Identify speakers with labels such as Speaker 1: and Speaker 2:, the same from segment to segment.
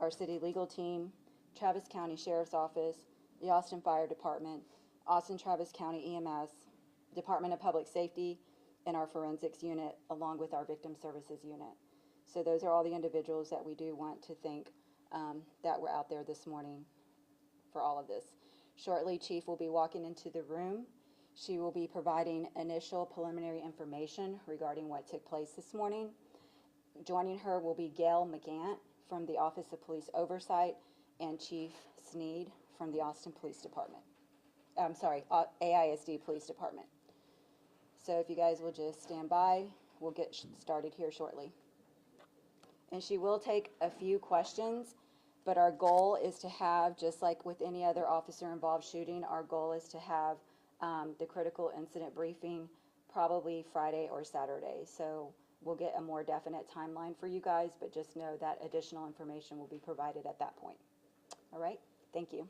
Speaker 1: our city legal team, Travis County Sheriff's Office, the Austin Fire Department, Austin Travis County EMS, Department of Public Safety, and our forensics unit, along with our victim services unit. So those are all the individuals that we do want to thank that were out there this morning for all of this. Shortly, Chief will be walking into the room. She will be providing initial preliminary information regarding what took place this morning. Joining her will be Gail McGant from the Office of Police Oversight and Chief Sneed from the Austin Police Department. I'm sorry, AISD Police Department. So if you guys will just stand by, we'll get started here shortly. And she will take a few questions, but our goal is to have, just like with any other officer-involved shooting, our goal is to have the critical incident briefing probably Friday or Saturday. So we'll get a more definite timeline for you guys, but just know that additional information will be provided at that point. All right, thank you.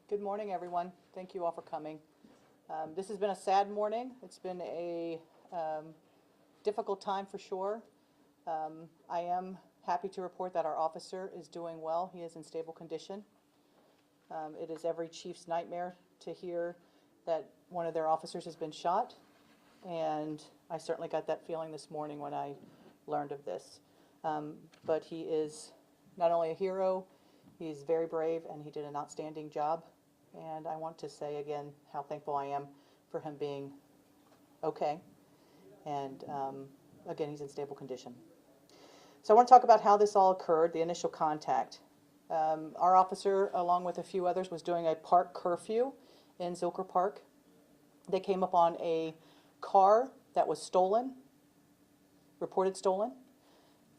Speaker 2: Good morning, everyone. Thank you all for coming. This has been a sad morning. It's been a difficult time for sure. I am happy to report that our officer is doing well. He is in stable condition. It is every chief's nightmare to hear that one of their officers has been shot, and I certainly got that feeling this morning when I learned of this. But he is not only a hero, he's very brave, and he did an outstanding job. And I want to say again how thankful I am for him being okay. And again, he's in stable condition. So I want to talk about how this all occurred, the initial contact. Our officer, along with a few others, was doing a park curfew in Zilker Park. They came upon a car that was stolen, reported stolen.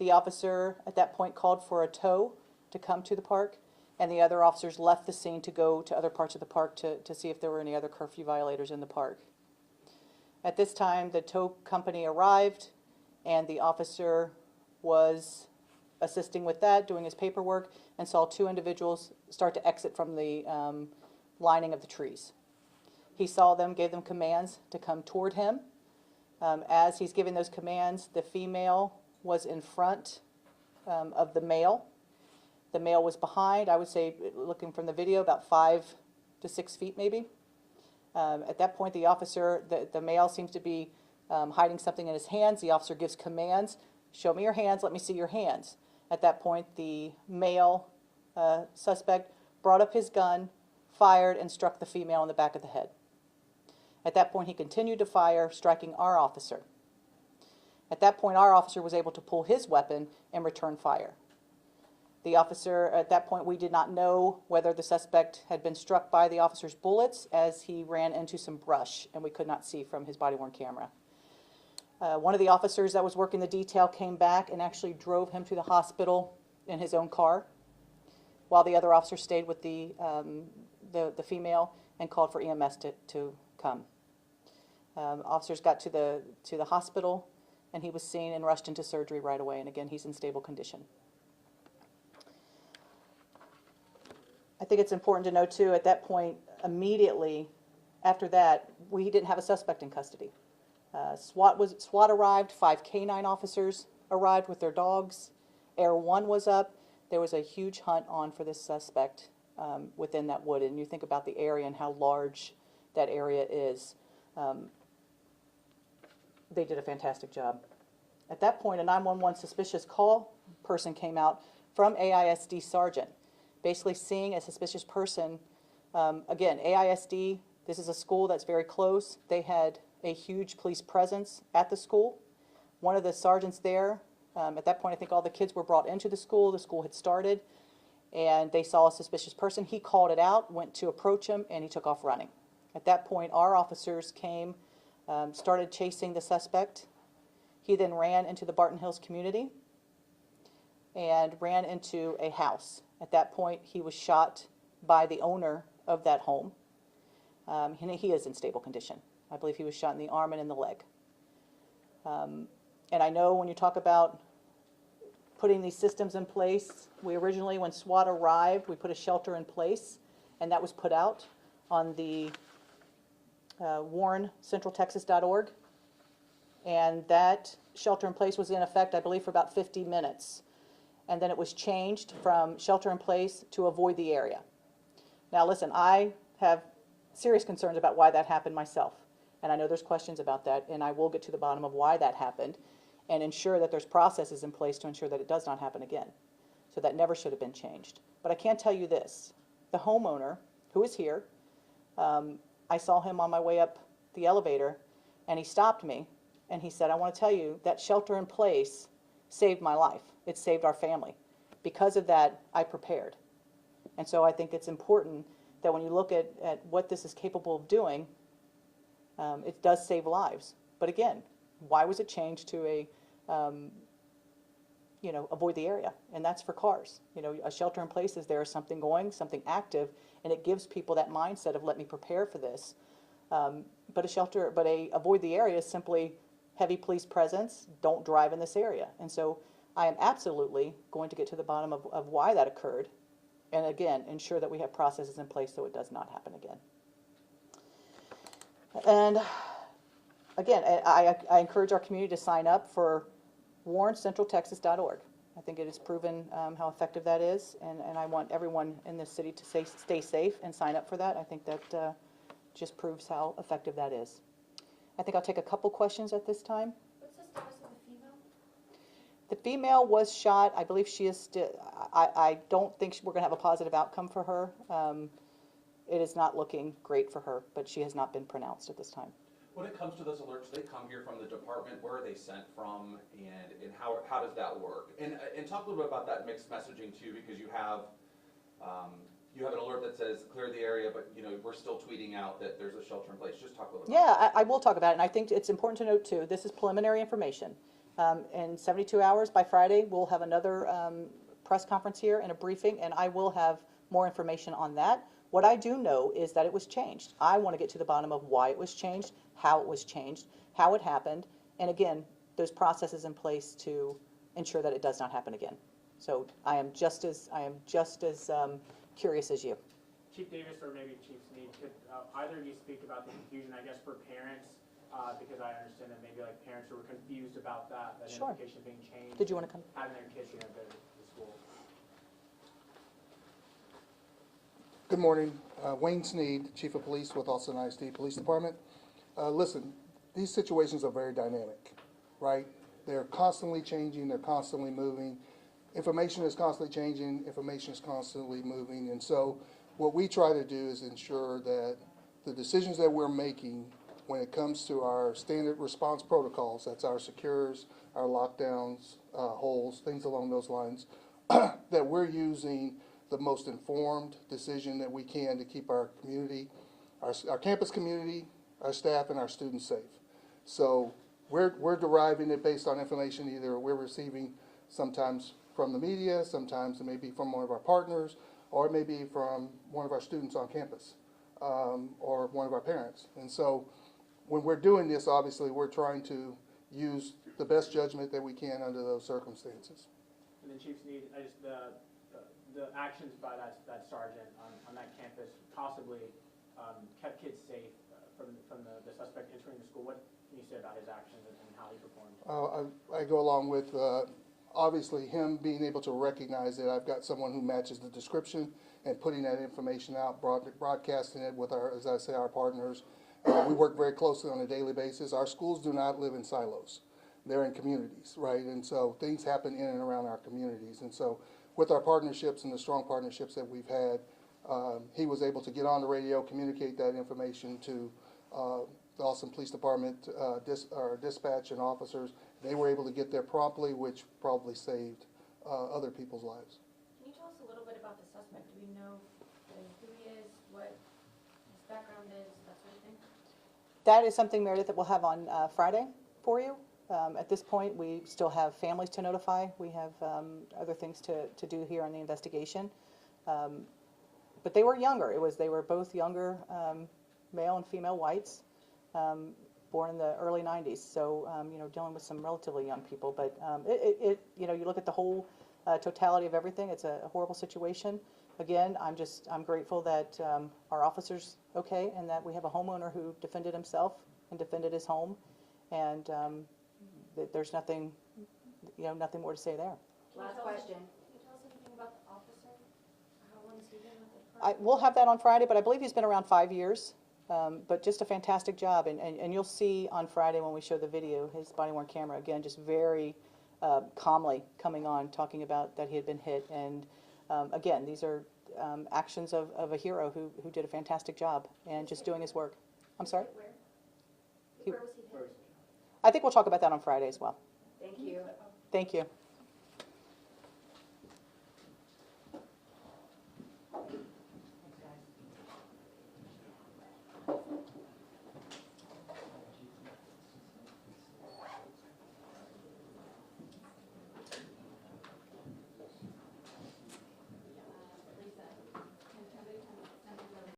Speaker 2: The officer at that point called for a tow to come to the park, and the other officers left the scene to go to other parts of the park to see if there were any other curfew violators in the park. At this time, the tow company arrived, and the officer was assisting with that, doing his paperwork, and saw two individuals start to exit from the lining of the trees. He saw them, gave them commands to come toward him. As he's giving those commands, the female was in front of the male. The male was behind, I would say, looking from the video, about 5 to 6 feet maybe. At that point, the officer, the male seems to be hiding something in his hands. The officer gives commands, show me your hands, let me see your hands. At that point, the male suspect brought up his gun, fired, and struck the female in the back of the head. At that point, he continued to fire, striking our officer. At that point, our officer was able to pull his weapon and return fire. The officer, at that point, we did not know whether the suspect had been struck by the officer's bullets, as he ran into some brush, and we could not see from his body-worn camera. One of the officers that was working the detail came back and actually drove him to the hospital in his own car, while the other officer stayed with the female and called for EMS to come. Officers got to the hospital, and he was seen and rushed into surgery right away, and again, he's in stable condition. I think it's important to know, too, at that point, immediately after that, we didn't have a suspect in custody. SWAT arrived, 5 canine officers arrived with their dogs. Air 1 was up. There was a huge hunt on for this suspect within that wood. And you think about the area and how large that area is. They did a fantastic job. At that point, a 911 suspicious call person came out from AISD Sergeant, basically seeing a suspicious person. Again, AISD, this is a school that's very close. They had a huge police presence at the school. One of the sergeants there, at that point I think all the kids were brought into the school had started, and they saw a suspicious person. He called it out, went to approach him, and he took off running. At that point, our officers came, started chasing the suspect. He then ran into the Barton Hills community and ran into a house. At that point, he was shot by the owner of that home. He is in stable condition. I believe he was shot in the arm and in the leg. And I know when you talk about putting these systems in place, we originally, when SWAT arrived, we put a shelter in place, and that was put out on the warncentraltexas.org. And that shelter in place was in effect, I believe, for about 50 minutes. And then it was changed from shelter in place to avoid the area. Now listen, I have serious concerns about why that happened myself. And I know there's questions about that, and I will get to the bottom of why that happened and ensure that there's processes in place to ensure that it does not happen again. So that never should have been changed. But I can tell you this, the homeowner who is here, I saw him on my way up the elevator, and he stopped me, and he said, I want to tell you that shelter in place saved my life. It saved our family. Because of that, I prepared. And so I think it's important that when you look at what this is capable of doing, it does save lives. But again, why was it changed to a, avoid the area? And that's for cars. A shelter in place is there is something going, something active, and it gives people that mindset of let me prepare for this. But a avoid the area is simply heavy police presence, don't drive in this area. And so I am absolutely going to get to the bottom of why that occurred. And again, ensure that we have processes in place so it does not happen again. And again, I encourage our community to sign up for warncentraltexas.org. I think it has proven how effective that is, and I want everyone in this city to stay safe and sign up for that. I think that just proves how effective that is. I think I'll take a couple questions at this time.
Speaker 3: What's the status of the female?
Speaker 2: The female was shot. I believe she is still, I don't think we're going to have a positive outcome for her. It is not looking great for her, but she has not been pronounced at this time.
Speaker 4: When it comes to those alerts, they come here from the department. Where are they sent from, and how does that work? And talk a little bit about that mixed messaging too, because you have an alert that says clear the area, but we're still tweeting out that there's a shelter in place. Just talk a little bit.
Speaker 2: Yeah, I will talk about it, and I think it's important to note too. This is preliminary information. In 72 hours by Friday, we'll have another press conference here and a briefing, and I will have more information on that. What I do know is that it was changed. I want to get to the bottom of why it was changed, how it was changed, how it happened, and again, those processes in place to ensure that it does not happen again. So I am just as curious as you.
Speaker 5: Chief Davis or maybe Chief Snead, could either of you speak about the confusion, I guess, for parents? Because I understand that maybe like parents who were confused about that
Speaker 2: Sure.
Speaker 5: identification being changed.
Speaker 2: Did you want to come?
Speaker 5: Having their kids, go to school.
Speaker 6: Good morning. Wayne Snead, Chief of Police with Austin ISD Police Department. Listen, these situations are very dynamic, right? They're constantly changing, they're constantly moving. Information is constantly changing, information is constantly moving, and so what we try to do is ensure that the decisions that we're making when it comes to our standard response protocols, that's our secures, our lockdowns, holes, things along those lines, that we're using the most informed decision that we can to keep our community, our campus community, our staff, and our students safe. So we're deriving it based on information either we're receiving sometimes from the media, sometimes it may be from one of our partners, or it may be from one of our students on campus, or one of our parents. And so when we're doing this, obviously we're trying to use the best judgment that we can under those circumstances.
Speaker 5: And then Chief Snead, the actions by that sergeant on that campus possibly kept kids safe from the suspect entering the school. What can you say about his actions and how he performed?
Speaker 6: I go along with obviously him being able to recognize that I've got someone who matches the description and putting that information out, broadcasting it with our, as I say, our partners. We work very closely on a daily basis. Our schools do not live in silos. They're in communities, right? And so things happen in and around our communities. And so with our partnerships and the strong partnerships that we've had, he was able to get on the radio, communicate that information to the Austin Police Department dispatch and officers. They were able to get there promptly, which probably saved other people's lives.
Speaker 3: Can you tell us a little bit about the suspect? Do we know who he is, what his background is, that sort
Speaker 2: That is something, Meredith, that we'll have on Friday for you. At this point, we still have families to notify. We have other things to do here on the investigation. But they were younger. They were both younger, male and female whites, born in the early 90s. So, dealing with some relatively young people. But you look at the whole totality of everything. It's a horrible situation. Again, I'm grateful that our officer's okay, and that we have a homeowner who defended himself and defended his home, and that there's nothing more to say there.
Speaker 1: Last question.
Speaker 3: Can you tell us anything about the officer? How long has he been with the
Speaker 2: We'll have that on Friday, but I believe he's been around 5 years. But just a fantastic job, and you'll see on Friday when we show the video, his body-worn camera, again, just very calmly coming on, talking about that he had been hit. And again, these are actions of a hero who did a fantastic job and just doing his work. I'm sorry?
Speaker 3: Where?
Speaker 2: He-
Speaker 3: Where was he hit?
Speaker 2: I think we'll talk about that on Friday as well.
Speaker 1: Thank you.
Speaker 2: Thank you.
Speaker 1: Thanks, guys.